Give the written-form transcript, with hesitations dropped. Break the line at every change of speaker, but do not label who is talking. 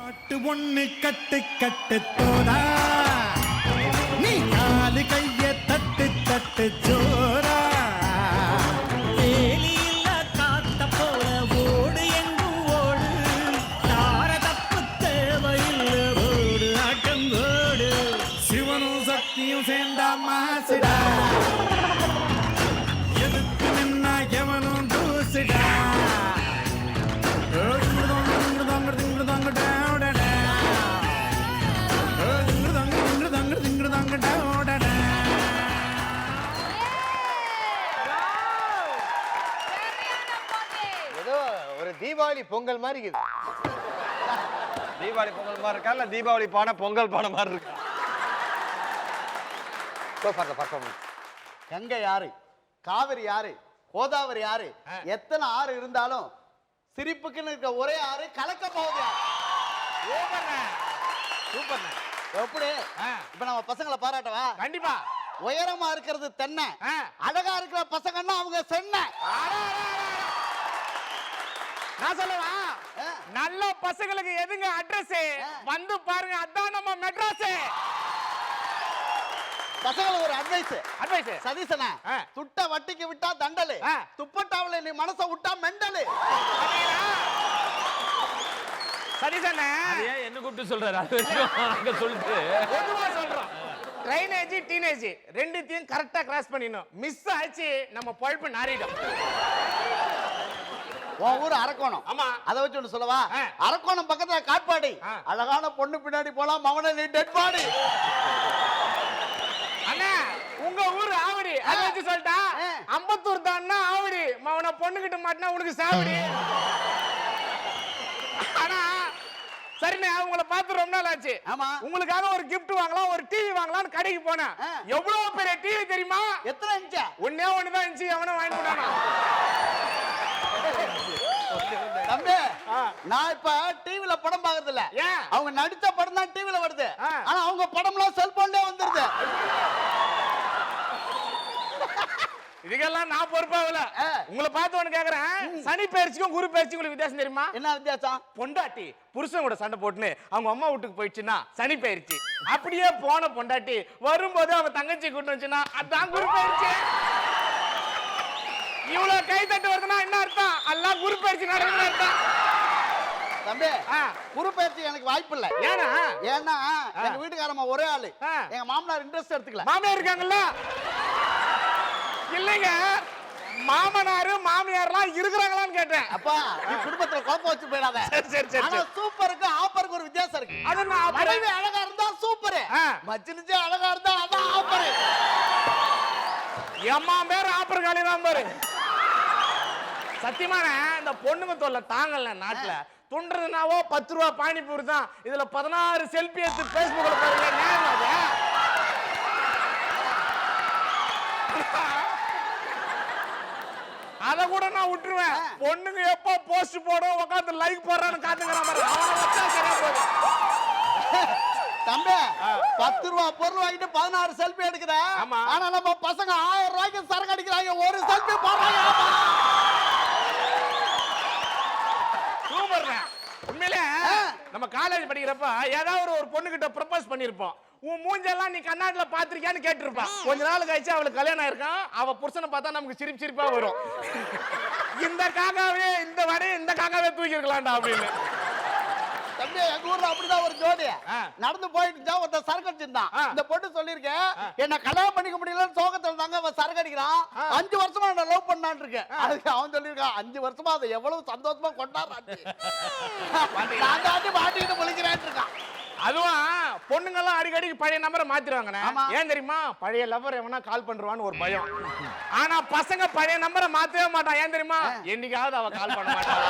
ஒண்ணு கட்டு கட்டு தோடா நீ காலு கைய தட்டு தட்டு ஜோரா வேலியில்ல காத்த போல ஓடு எங்கும் ஓடு தார தப்பு தேவையில்ல ஓடு ஆட்டம் ஓடு சிவனும் சக்தியும் சேர்ந்தா மாசுடா எதுக்கு நின்னா எவனும் தூசுடா
தீபாவளி பொங்கல் மாதிரி இருக்குது. தீபாவளி பொங்கல் மாதிரி இருக்கா இல்ல தீபாவளி பானை பொங்கல் பானை மாதிரி இருக்கு?
கங்கை யாரு, காவிரி யாரு, கோதாவரி யாரு, எத்தனை ஆறு இருந்தாலும் சிரிப்புக்குன்னு இருக்க ஒரே ஆறு கலக்க போகுது. எப்படி இப்ப நம்ம பசங்களை பாராட்டவா?
கண்டிப்பா.
உயரமா இருக்கிறது தென்னை, அழகா இருக்கிற பசங்கன்னா அவங்க சென்னை.
நான் சொல்லவா? நல்ல பசங்களுக்கு எதுங்க அட்ரஸ்? வந்து பாருங்க, அதான் நம்ம மெட்ராஸ்.
பசங்களுக்கு ஒரு அட்வைஸ். சதீசனா, துட்ட வட்டிக்கு விட்டா தண்டலு, துப்பட்டாவுல நீ மனச விட்டா மெண்டலு.
சதீசனா
என்ன கூப்பிட்டு சொல்றாரு? அங்க சொல்லிட்டு
பொதுவா சொல்றோம். ட்ரைனேஜ் டீனேஜ் ரெண்டுத்தையும் கரெக்டா கிராஸ் பண்ணிடணும். மிஸ் ஆச்சு நம்ம பொழப்பு நாரிடும்.
உன் ஊர் அரக்கோணம்.
ஆமா.
அதை வச்சு ஒண்ணு சொல்லவா? அரக்கோணம் பக்கத்துல காட்பாடி. அழகான பொண்ணு பின்னாடி போலாம், மவன நீ டெட் பாடி.
அண்ணா உங்க ஊர் ஆவடி, அதை வச்சு சொல்லிட்டா. அம்பத்தூர் தான்னா ஆவடி, மவன பொண்ணுகிட்ட மாட்டினா உனக்கு சாவடி. ஆனா சரிண்ணே, உங்களை பார்த்து ரொம்ப நாள் ஆச்சு.
ஆமா.
உங்களுக்காக ஒரு கிஃப்ட் வாங்கலாம், ஒரு டிவி வாங்கலாம்னு கடைக்கு போனேன். எவ்வளவு பெரிய டிவி தெரியுமா?
எத்தனை இன்ச்சா?
ஒன்னே ஒண்ணுதான் இன்ச்சு. எவனும் வாங்கி போட்டானா?
தம்பி, நான் இப்ப டிவில படம் பாக்குறது இல்ல. அவங்க நடிச்ச படம் தான் டிவில வருது. ஆனா அவங்க படம்லாம் செல்போன்லயே வந்துருது.
இதுக்கெல்லாம் நான் பொறுப்பாகல. உங்களை பார்த்து ஒண்ணு கேக்குறேன், சனி பயிற்சிக்கும் குரு பயிற்சிக்கும் உங்களுக்கு வித்தியாசம் தெரியுமா?
என்ன வித்தியாசம்?
பொண்டாட்டி புருஷன் கூட சண்டை போட்டுன்னு அவங்க அம்மா வீட்டுக்கு போயிடுச்சுன்னா சனி பயிற்சி. அப்படியே போன பொண்டாட்டி வரும்போது அவங்க தங்கச்சி கூட்டு வந்துச்சுன்னா அதான் குரு பயிற்சி. இவ்வளவு கை தட்டு வருதுன்னா என்ன அர்த்தம்? எல்லாம் குரு பயிற்சி நடக்குதுன்னு அர்த்தம்.
தம்பி, குரு பயிற்சி எனக்கு வாய்ப்பு இல்ல.
ஏன்னா
எங்க வீட்டுக்காரம்மா ஒரே ஆளு. எங்க மாமனார் இன்ட்ரெஸ்ட் எடுத்துக்கல.
மாமியார் இருக்காங்கல்ல? இல்லைங்க, மாமனாரு மாமியார்லாம் இருக்கிறாங்களான்னு கேட்டேன்.
அப்பா, நீ குடும்பத்துல குழப்பம் வச்சு போயிடாத.
சரி.
ஆனா சூப்பருக்கு ஆப்பருக்கு ஒரு வித்தியாசம் இருக்கு.
அது நான்
மனைவி அழகா இருந்தா சூப்பர், மச்சினிச்சு அழகா இருந்தா அதான் ஆப்பர்.
எம்மா பேர் ஆப்பர் காலி தான் பாரு. சத்தியமான இந்த பொண்ணுங்க தொல்லை தாங்கல நாட்டுல. துண்டுறதுனாவோ 10 ரூபா பானிபூரி தான். இதுல 16 செல்ஃபி எடுத்து பேஸ்புக்ல பாருங்க. நேரம் அது. அத கூட நான் விட்டுருவேன். பொண்ணுங்க எப்போ போஸ்ட் போடும் உட்காந்து லைக் போடுறான்னு காத்துக்கிறான் பாரு. அவனை வச்சா சரியா போகுது.
தம்பி, 10 ரூபா பொருள் வாங்கிட்டு 16 செல்ஃபி எடுக்கிற. ஆனா நம்ம பசங்க 1000 ரூபாய்க்கு சரக்கு அடிக்கிறாங்க, ஒரு செல்ஃபி போடுறாங்க.
சூப்பர். உண்மையிலே நம்ம காலேஜ் படிக்கிறப்ப ஏதாவது ஒரு பொண்ணு கிட்ட ப்ரப்போஸ் பண்ணிருப்போம். உன் மூஞ்செல்லாம் நீ கண்ணாடில பாத்திருக்கியான்னு கேட்டிருப்பான். கொஞ்ச நாள் கழிச்சு அவளுக்கு கல்யாணம் ஆயிருக்கான். அவ புருஷனை பார்த்தா நமக்கு சிரிப்பா வரும். இந்த காக்காவே இந்த வரைய இந்த காக்காவே தூக்கி இருக்கலாம்டா அப்படின்னு.
தம்பி, எங்க ஊர்ல அப்படிதான் ஒரு ஜோடி நடந்து போயிட்டு ஒருத்த சரக்கு அடிச்சிருந்தான். இந்த பொண்ணு சொல்லிருக்கேன், என்ன கல்யாணம் பண்ணிக்க முடியலன்னு சோகத்துல தாங்க அவன் சரக்கு அடிக்கிறான். 5 வருஷமா நான் லவ் பண்ணான்னு இருக்கேன். அதுக்கு அவன் சொல்லிருக்கான், 5 வருஷமா அதை எவ்வளவு சந்தோஷமா கொண்டாடுறான். நான் தாண்டி மாட்டிக்கிட்டு முழிக்கிறேன் இருக்கான்.
அதுவும் பொண்ணுங்கெல்லாம் அடிக்கடி பழைய நம்பரை மாத்திருவாங்க. ஏன் தெரியுமா? பழைய லவர் எவனா கால் பண்றான்னு ஒரு பயம். ஆனா பசங்க பழைய நம்பரை மாத்தவே மாட்டான். ஏன் தெரியுமா? என்னைக்காவது அவ கால் பண்ண மாட்டான்.